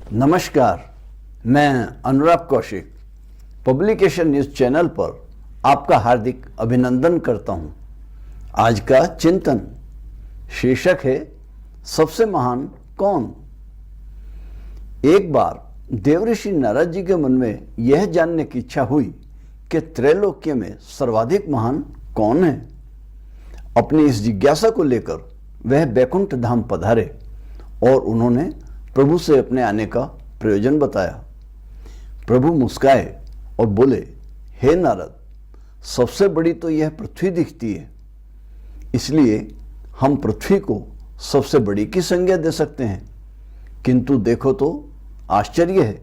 नमस्कार, मैं अनुराग Kaushik publication news channel पर आपका हार्दिक अभिनंदन करता हूं। आज का चिंतन शीर्षक है सबसे महान कौन। एक बार देवऋषि नारद जी के मन में यह जानने की इच्छा हुई कि त्रैलोक्य में सर्वाधिक महान कौन है। अपनी इस जिज्ञासा को लेकर वह बैकुंठ धाम पधारे और उन्होंने प्रभु से अपने आने का प्रयोजन बताया। प्रभु मुस्काए और बोले, हे नारद, सबसे बड़ी तो यह पृथ्वी दिखती है, इसलिए हम पृथ्वी को सबसे बड़ी की संज्ञा दे सकते हैं। किंतु देखो तो आश्चर्य है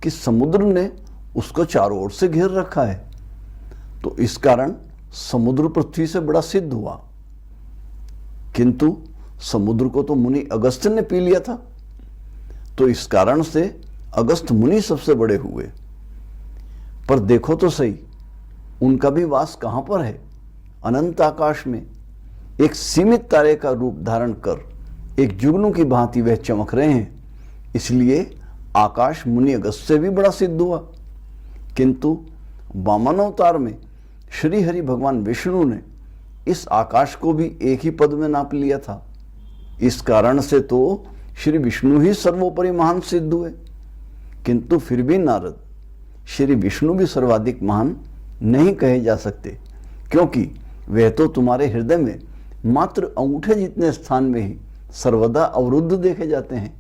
कि समुद्र ने उसको चारों ओर से घेर रखा है, तो इस कारण समुद्र पृथ्वी से बड़ा सिद्ध हुआ। किंतु समुद्र को तो मुनि अगस्त्य ने पी लिया था, तो इस कारण से अगस्त्य मुनि सबसे बड़े हुए। पर देखो तो सही, उनका भी वास कहां पर है। अनंत आकाश में एक सीमित तारे का रूप धारण कर एक जुगनू की भांति वह चमक रहे हैं, इसलिए आकाश मुनि अगस्त्य से भी बड़ा सिद्ध हुआ। किंतु वामनावतार में श्री हरि भगवान विष्णु ने इस आकाश को भी एक ही पद में नाप लिया था। इस कारण से तो श्री विष्णु ही सर्वोपरि महान सिद्ध हुए। किंतु फिर भी नारद, श्री विष्णु भी सर्वाधिक महान नहीं कहे जा सकते, क्योंकि वह तो तुम्हारे हृदय में मात्र अंगूठे जितने स्थान में ही सर्वदा अवरुद्ध देखे जाते हैं।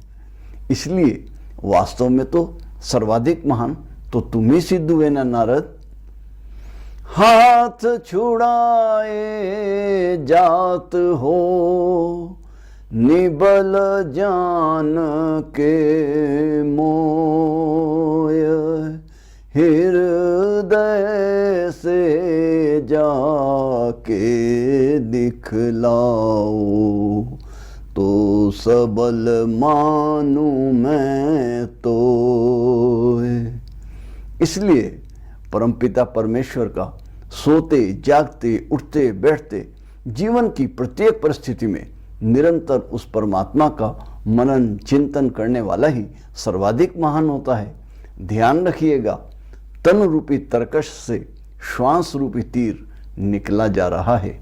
इसलिए वास्तव में तो सर्वाधिक महान तो तुम ही सिद्ध हुए ना नारद। हाथ छुड़ाए जात हो, निबल जान के मोय, हृदय से जाके दिखलाओ, तो सबल मानू मैं तो। इसलिए परमपिता परमेश्वर का सोते जागते उठते बैठते जीवन की प्रत्येक परिस्थिति में निरंतर उस परमात्मा का मनन चिंतन करने वाला ही सर्वाधिक महान होता है। ध्यान रखिएगा, तन रूपी तरकश से श्वास रूपी तीर निकला जा रहा है।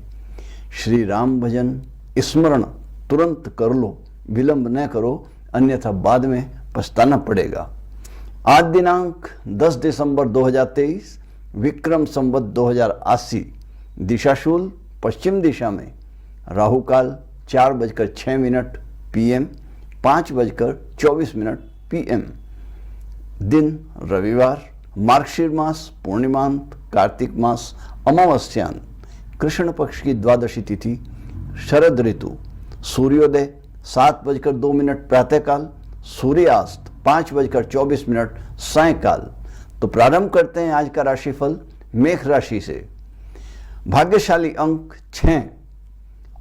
श्री राम भजन स्मरण तुरंत कर लो, विलंब न करो, अन्यथा बाद में पछताना पड़ेगा। आज दिनांक 10 दिसंबर 2023, विक्रम संवत 2080, दिशाशूल पश्चिम दिशा में, राहु काल 4:06 PM, 5:24 PM। दिन रविवार, मार्गशीर मास पूर्णिमांत, कार्तिक मास अमावस्यांत, कृष्ण पक्ष की द्वादशी तिथि, शरद ऋतु, सूर्योदय 7:02 प्रातःकाल, सूर्यास्त 5:24 सायंकाल। तो प्रारंभ करते हैं आज का राशिफल मेष राशि से। भाग्यशाली अंक 6।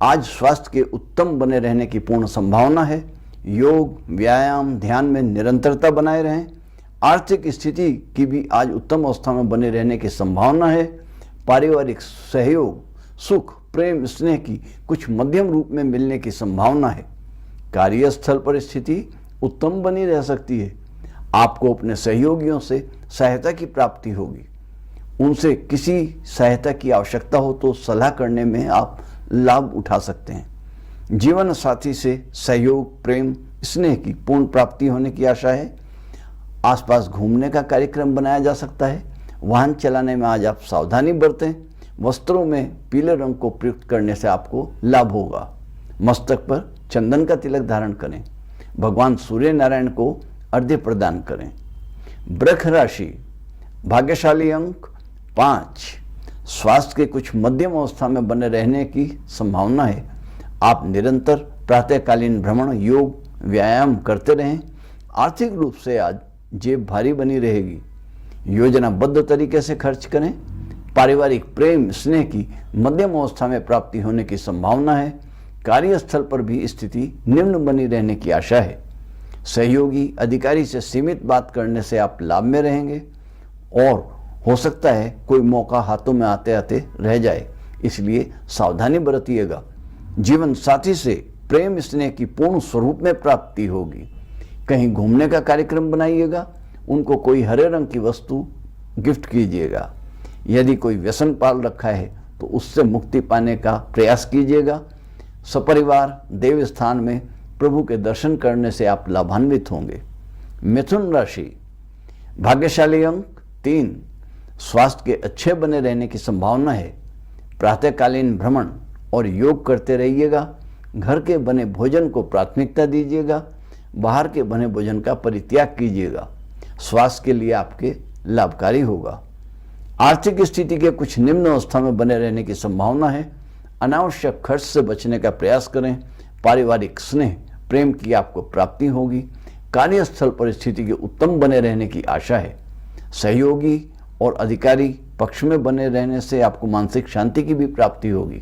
आज स्वास्थ्य के उत्तम बने रहने की पूर्ण संभावना है। योग व्यायाम ध्यान में निरंतरता बनाए रहें। आर्थिक स्थिति की भी आज उत्तम अवस्था में बने रहने की संभावना है। पारिवारिक सहयोग सुख प्रेम स्नेह की कुछ मध्यम रूप में मिलने की संभावना है। कार्यस्थल पर स्थिति उत्तम बनी रह सकती है। आपको अपने सहयोगियों से सहायता की प्राप्ति होगी। उनसे किसी सहायता की आवश्यकता हो तो सलाह करने में आप लाभ उठा सकते हैं। जीवन साथी से सहयोग प्रेम स्नेह की पूर्ण प्राप्ति होने की आशा है। आसपास घूमने का कार्यक्रम बनाया जा सकता है। वाहन चलाने में आज आप सावधानी बरतें। वस्त्रों में पीले रंग को प्रयुक्त करने से आपको लाभ होगा। मस्तक पर चंदन का तिलक धारण करें। भगवान सूर्य नारायण को अर्घ्य प्रदान करें। वृष राशि, भाग्यशाली अंक 5। स्वास्थ्य के कुछ मध्यम अवस्था में बने रहने की संभावना है। आप निरंतर प्रातःकालीन भ्रमण योग व्यायाम करते रहें। आर्थिक रूप से आज जेब भारी बनी रहेगी। योजनाबद्ध तरीके से खर्च करें। पारिवारिक प्रेम स्नेह की मध्यम अवस्था में प्राप्ति होने की संभावना है। कार्यस्थल पर भी स्थिति निम्न बनी रहने की आशा है। सहयोगी अधिकारी से सीमित बात करने से आप लाभ में रहेंगे और हो सकता है कोई मौका हाथों में आते आते रह जाए, इसलिए सावधानी बरतिएगा। जीवन साथी से प्रेम स्नेह की पूर्ण स्वरूप में प्राप्ति होगी। कहीं घूमने का कार्यक्रम बनाइएगा, उनको कोई हरे रंग की वस्तु गिफ्ट कीजिएगा। यदि कोई व्यसन पाल रखा है तो उससे मुक्ति पाने का प्रयास कीजिएगा। सपरिवार देव स्थान में प्रभु के दर्शन करने से आप लाभान्वित होंगे। मिथुन राशि, भाग्यशाली अंक 3, स्वास्थ्य के अच्छे बने रहने की संभावना है। प्रातःकालीन भ्रमण और योग करते रहिएगा। घर के बने भोजन को प्राथमिकता दीजिएगा, बाहर के बने भोजन का परित्याग कीजिएगा। स्वास्थ्य के लिए आपके लाभकारी होगा। आर्थिक स्थिति के कुछ निम्न अवस्था में बने रहने की संभावना है। अनावश्यक खर्च से बचने का प्रयास करें। पारिवारिक स्नेह प्रेम की आपको प्राप्ति होगी। कार्यस्थल पर स्थिति के उत्तम बने रहने की आशा है। सहयोगी और अधिकारी पक्ष में बने रहने से आपको मानसिक शांति की भी प्राप्ति होगी।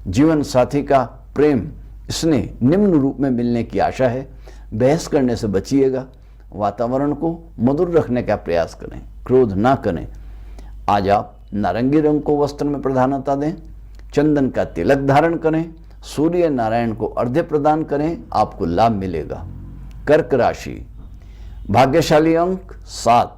जीवन साथी का प्रेम स्नेह निम्न रूप में मिलने की आशा है। बहस करने से बचिएगा। वातावरण को मधुर रखने का प्रयास करें, क्रोध ना करें। आज आप नारंगी रंग को वस्त्र में प्रधानता दें। चंदन का तिलक धारण करें। सूर्य नारायण को अर्घ्य प्रदान करें, आपको लाभ मिलेगा। कर्क राशि, भाग्यशाली अंक 7,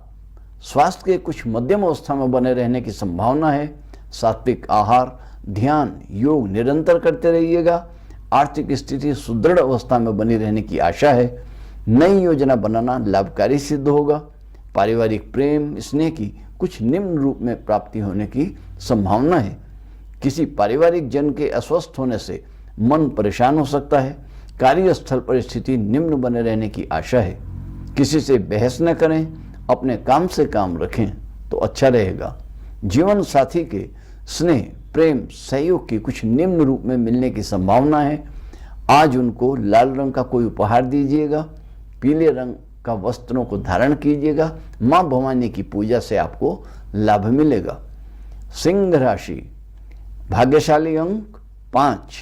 स्वास्थ्य के कुछ मध्यम अवस्था में बने रहने की संभावना है। सात्विक आहार, ध्यान, योग निरंतर करते रहिएगा। आर्थिक स्थिति सुदृढ़ अवस्था में बनी रहने की आशा है। नई योजना बनाना लाभकारी सिद्ध होगा। पारिवारिक प्रेम स्नेह की कुछ निम्न रूप में प्राप्ति होने की संभावना है। किसी पारिवारिक जन के अस्वस्थ होने से मन परेशान हो सकता है। कार्यस्थल पर स्थिति निम्न बने रहने की आशा है। किसी से बहस न करें, अपने काम से काम रखें तो अच्छा रहेगा। जीवन साथी के स्नेह प्रेम सहयोग की कुछ निम्न रूप में मिलने की संभावना है। आज उनको लाल रंग का कोई उपहार दीजिएगा। पीले रंग का वस्त्रों को धारण कीजिएगा। मां भवानी की पूजा से आपको लाभ मिलेगा। सिंह राशि, भाग्यशाली अंक 5,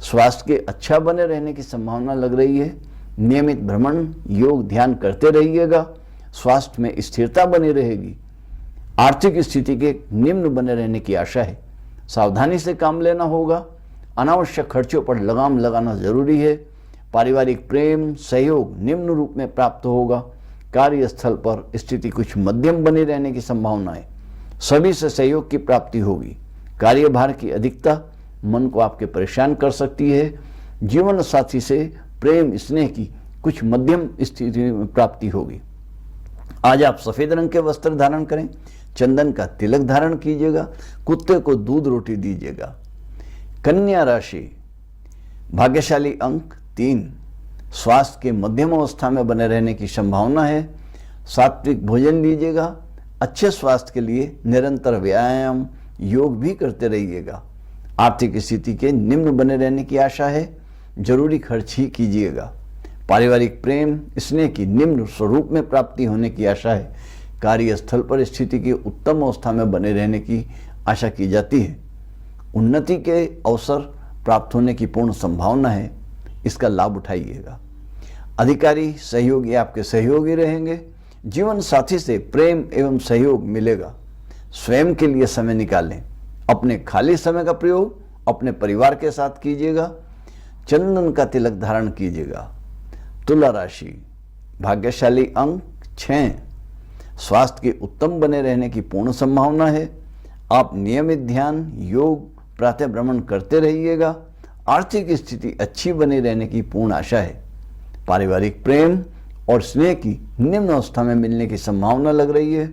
स्वास्थ्य के अच्छा बने रहने की संभावना लग रही है। नियमित भ्रमण योग ध्यान करते रहिएगा। स्वास्थ्य में स्थिरता बनी रहेगी। आर्थिक स्थिति के निम्न बने रहने की आशा है। सावधानी से काम लेना होगा। अनावश्यक खर्चों पर लगाम लगाना जरूरी है। पारिवारिक प्रेम सहयोग निम्न रूप में प्राप्त होगा। कार्यस्थल पर स्थिति कुछ मध्यम बनी रहने की संभावना है। सभी से सहयोग की प्राप्ति होगी। कार्यभार की अधिकता मन को आपके परेशान कर सकती है। जीवन साथी से प्रेम स्नेह की कुछ मध्यम स्थिति में प्राप्ति होगी। आज आप सफेद रंग के वस्त्र धारण करें। चंदन का तिलक धारण कीजिएगा। कुत्ते को दूध रोटी दीजिएगा। कन्या राशि, भाग्यशाली अंक 3, स्वास्थ्य के मध्यम अवस्था में बने रहने की संभावना है। सात्विक भोजन लीजिएगा। अच्छे स्वास्थ्य के लिए निरंतर व्यायाम योग भी करते रहिएगा। आर्थिक स्थिति के निम्न बने रहने की आशा है। जरूरी खर्च ही कीजिएगा। पारिवारिक प्रेम स्नेह की निम्न स्वरूप में प्राप्ति होने की आशा है। कार्यस्थल पर स्थिति की उत्तम अवस्था में बने रहने की आशा की जाती है। उन्नति के अवसर प्राप्त होने की पूर्ण संभावना है। इसका लाभ उठाइएगा। अधिकारी सहयोगी आपके सहयोगी रहेंगे। जीवन साथी से प्रेम एवं सहयोग मिलेगा। स्वयं के लिए समय निकालें। अपने खाली समय का प्रयोग अपने परिवार के साथ कीजिएगा। चंदन का तिलक धारण कीजिएगा। तुला राशि, भाग्यशाली अंक 6, स्वास्थ्य के उत्तम बने रहने की पूर्ण संभावना है। आप नियमित ध्यान योग प्रातः भ्रमण करते रहिएगा। आर्थिक स्थिति अच्छी बनी रहने की पूर्ण आशा है। पारिवारिक प्रेम और स्नेह की निम्न अवस्था में मिलने की संभावना लग रही है।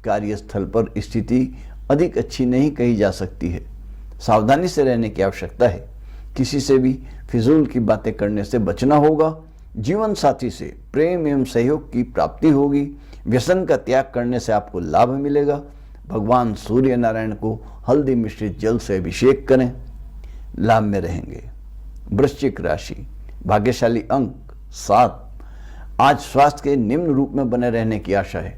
कार्यस्थल पर स्थिति अधिक अच्छी नहीं कही जा सकती है। सावधानी से रहने की आवश्यकता है। किसी से भी फिजूल की बातें करने से बचना होगा। जीवन साथी से प्रेम एवं सहयोग की प्राप्ति होगी। व्यसन का त्याग करने से आपको लाभ मिलेगा। भगवान सूर्य नारायण को हल्दी मिश्रित जल से अभिषेक करें, लाभ में रहेंगे। वृश्चिक राशि, भाग्यशाली अंक 7, आज स्वास्थ्य के निम्न रूप में बने रहने की आशा है।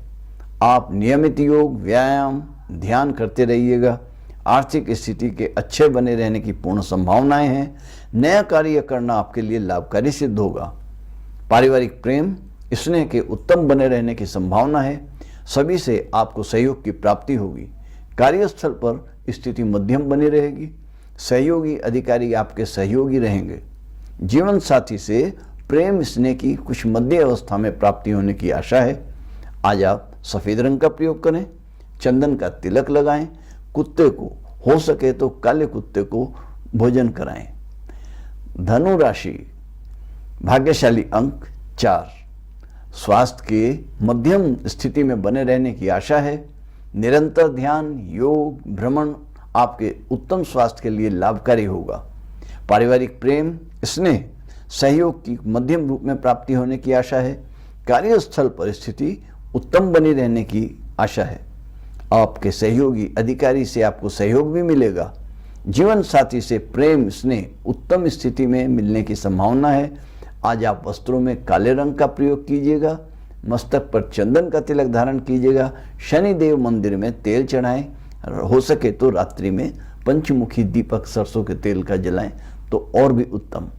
आप नियमित योग व्यायाम ध्यान करते रहिएगा। आर्थिक स्थिति के अच्छे बने रहने की पूर्ण संभावनाएं हैं। नया कार्य करना आपके लिए लाभकारी सिद्ध होगा। पारिवारिक प्रेम स्नेह के उत्तम बने रहने की संभावना है। सभी से आपको सहयोग की प्राप्ति होगी। कार्यस्थल पर स्थिति मध्यम बनी रहेगी। सहयोगी अधिकारी आपके सहयोगी रहेंगे। जीवन साथी से प्रेम स्नेह की कुछ मध्य अवस्था में प्राप्ति होने की आशा है। आज आप सफ़ेद रंग का प्रयोग करें, चंदन का तिलक लगाएं, कुत्ते को हो सके तो काले कुत्ते को भोजन कराएं। धनु राशि, भाग्यशाली अंक 4, स्वास्थ्य के मध्यम स्थिति में बने रहने की आशा है। निरंतर ध्यान, योग, भ्रमण आपके उत्तम स्वास्थ्य के लिए लाभकारी होगा। पारिवारिक प्रेम, स्नेह, सहयोग की मध्यम रूप में प्राप्ति होने की आशा है। कार्यस्थल परिस्थिति उत्तम बनी रहने की आशा है। आपके सहयोगी अधिकारी से आपको सहयोग भी मिलेगा। जीवन साथी से प्रेम स्नेह उत्तम स्थिति में मिलने की संभावना है। आज आप वस्त्रों में काले रंग का प्रयोग कीजिएगा। मस्तक पर चंदन का तिलक धारण कीजिएगा। शनिदेव मंदिर में तेल चढ़ाएं। हो सके तो रात्रि में पंचमुखी दीपक सरसों के तेल का जलाएं तो और भी उत्तम।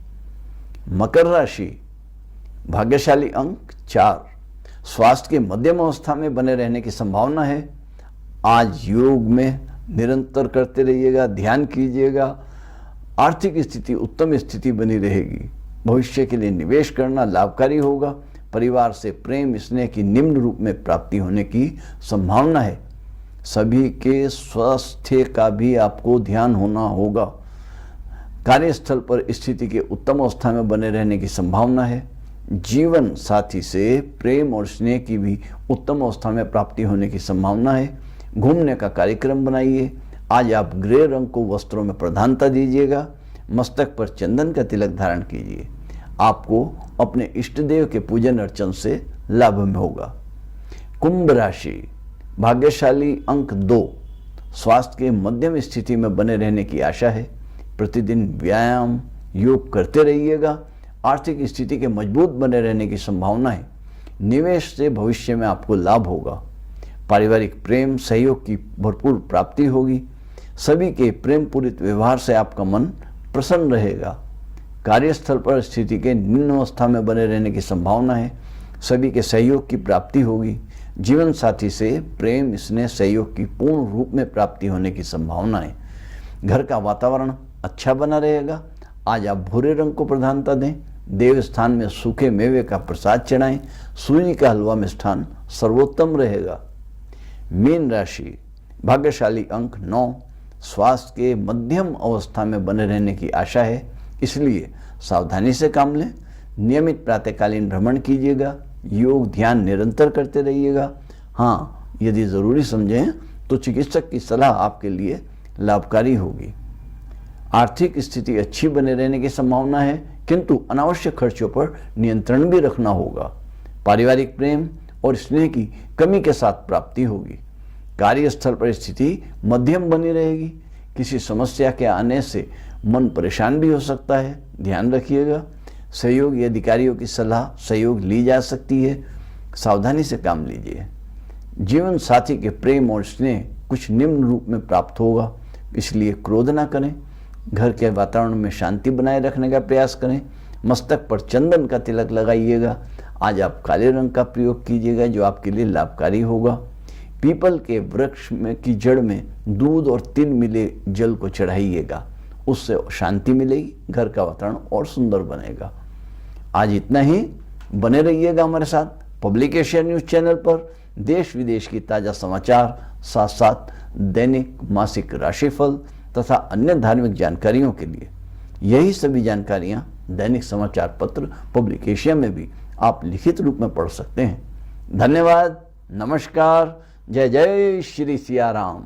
मकर राशि, भाग्यशाली अंक 4, स्वास्थ्य के मध्यम अवस्था में बने रहने की संभावना है। आज योग में निरंतर करते रहिएगा, ध्यान कीजिएगा। आर्थिक स्थिति उत्तम स्थिति बनी रहेगी। भविष्य के लिए निवेश करना लाभकारी होगा। परिवार से प्रेम स्नेह की निम्न रूप में प्राप्ति होने की संभावना है। सभी के स्वास्थ्य का भी आपको ध्यान होना होगा। कार्यस्थल पर स्थिति के उत्तम अवस्था में बने रहने की संभावना है। जीवन साथी से प्रेम और स्नेह की भी उत्तम अवस्था में प्राप्ति होने की संभावना है। घूमने का कार्यक्रम बनाइए। आज आप ग्रे रंग को वस्त्रों में प्रधानता दीजिएगा। मस्तक पर चंदन का तिलक धारण कीजिए। आपको अपने इष्ट देव के पूजन अर्चन से लाभ में होगा। कुंभ राशि, भाग्यशाली अंक 2, स्वास्थ्य के मध्यम स्थिति में बने रहने की आशा है। प्रतिदिन व्यायाम योग करते रहिएगा। आर्थिक स्थिति के मजबूत बने रहने की संभावना है। निवेश से भविष्य में आपको लाभ होगा। पारिवारिक प्रेम सहयोग की भरपूर प्राप्ति होगी। सभी के प्रेम पूरित व्यवहार से आपका मन प्रसन्न रहेगा। कार्यस्थल पर स्थिति के निम्न अवस्था में बने रहने की संभावना है। सभी के सहयोग की प्राप्ति होगी। जीवन साथी से प्रेम स्नेह सहयोग की पूर्ण रूप में प्राप्ति होने की संभावना है। घर का वातावरण अच्छा बना रहेगा। आज आप भूरे रंग को प्रधानता दें। देव स्थान में सूखे मेवे का प्रसाद चढ़ाएं। सूजी का हलवा मिष्ठान सर्वोत्तम रहेगा। मीन राशि, भाग्यशाली अंक 9, स्वास्थ्य के मध्यम अवस्था में बने रहने की आशा है। इसलिए सावधानी से काम लें। नियमित प्रातःकालीन भ्रमण कीजिएगा। योग ध्यान निरंतर करते रहिएगा। हाँ, यदि ज़रूरी समझें तो चिकित्सक की सलाह आपके लिए लाभकारी होगी। आर्थिक स्थिति अच्छी बने रहने की संभावना है, किंतु अनावश्यक खर्चों पर नियंत्रण भी रखना होगा। पारिवारिक प्रेम और स्नेह की कमी के साथ प्राप्ति होगी। कार्यस्थल पर स्थिति मध्यम बनी रहेगी। किसी समस्या के आने से मन परेशान भी हो सकता है, ध्यान रखिएगा। सहयोगी अधिकारियों की सलाह सहयोग ली जा सकती है। सावधानी से काम लीजिए। जीवन साथी के प्रेम और स्नेह कुछ निम्न रूप में प्राप्त होगा, इसलिए क्रोध ना करें। घर के वातावरण में शांति बनाए रखने का प्रयास करें। मस्तक पर चंदन का तिलक लगाइएगा। आज आप काले रंग का प्रयोग कीजिएगा जो आपके लिए लाभकारी होगा। पीपल के वृक्ष में की जड़ में दूध और तिल मिले जल को चढ़ाइएगा, उससे शांति मिलेगी। घर का वातावरण और सुंदर बनेगा। आज इतना ही। बने रहिएगा हमारे साथ पब्लिक एशिया न्यूज़ चैनल पर। देश विदेश की ताज़ा समाचार, साथ साथ दैनिक मासिक राशिफल तथा अन्य धार्मिक जानकारियों के लिए यही सभी जानकारियां दैनिक समाचार पत्र पब्लिक एशिया में भी आप लिखित रूप में पढ़ सकते हैं। धन्यवाद। नमस्कार। जय जय श्री सिया राम।